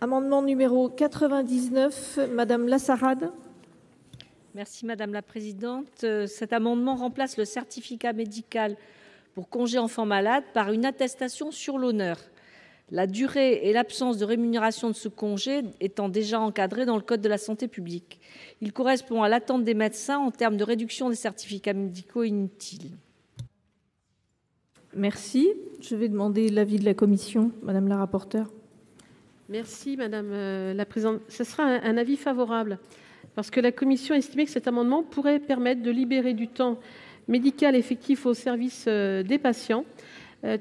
Amendement numéro 99, Madame Lassarade. Merci Madame la Présidente. Cet amendement remplace le certificat médical pour congé enfant malade par une attestation sur l'honneur. La durée et l'absence de rémunération de ce congé étant déjà encadrées dans le code de la santé publique. Il correspond à l'attente des médecins en termes de réduction des certificats médicaux inutiles. Merci. Je vais demander l'avis de la commission, Madame la rapporteure. Merci Madame la Présidente. Ce sera un avis favorable parce que la commission a estimé que cet amendement pourrait permettre de libérer du temps médical effectif au service des patients,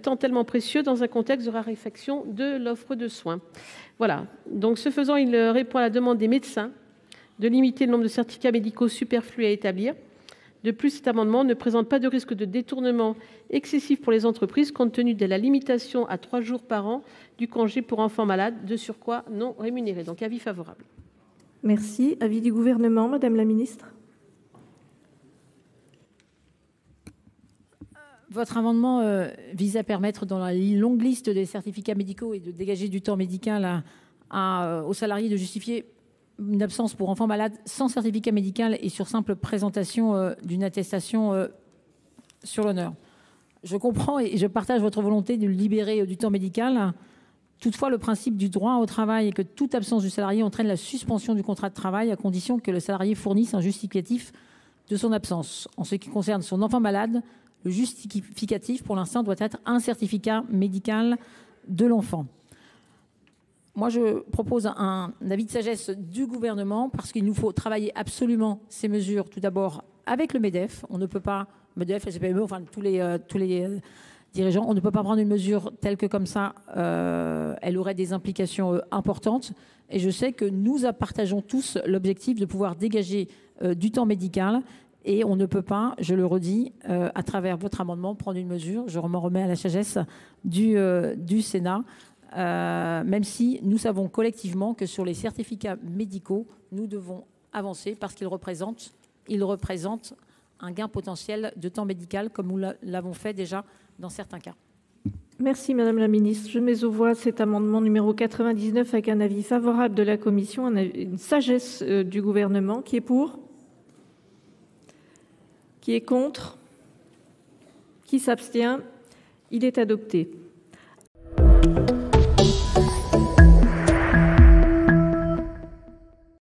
temps tellement précieux dans un contexte de raréfaction de l'offre de soins. Voilà. Donc, ce faisant, il répond à la demande des médecins de limiter le nombre de certificats médicaux superflus à établir. De plus, cet amendement ne présente pas de risque de détournement excessif pour les entreprises compte tenu de la limitation à 3 jours par an du congé pour enfants malades, de surcroît non rémunéré. Donc, avis favorable. Merci. Avis du Gouvernement, Madame la Ministre. Votre amendement vise à permettre, dans la longue liste des certificats médicaux et de dégager du temps médical aux salariés de justifier une absence pour enfant malade sans certificat médical et sur simple présentation d'une attestation sur l'honneur. Je comprends et je partage votre volonté de libérer du temps médical. Toutefois, le principe du droit au travail est que toute absence du salarié entraîne la suspension du contrat de travail à condition que le salarié fournisse un justificatif de son absence. En ce qui concerne son enfant malade, le justificatif, pour l'instant, doit être un certificat médical de l'enfant. Moi, je propose un avis de sagesse du Gouvernement parce qu'il nous faut travailler absolument ces mesures, tout d'abord avec le MEDEF. On ne peut pas, MEDEF, la CPME, enfin tous les dirigeants, on ne peut pas prendre une mesure telle que comme ça. Elle aurait des implications importantes. Et je sais que nous partageons tous l'objectif de pouvoir dégager du temps médical. Et on ne peut pas, je le redis, à travers votre amendement, prendre une mesure. Je m'en remets à la sagesse du Sénat. Même si nous savons collectivement que sur les certificats médicaux, nous devons avancer parce qu'ils représentent un gain potentiel de temps médical comme nous l'avons fait déjà dans certains cas. Merci Madame la Ministre. Je mets aux voix cet amendement numéro 99 avec un avis favorable de la Commission, une sagesse du Gouvernement. Qui est pour ? Qui est contre ? Qui s'abstient ? Il est adopté.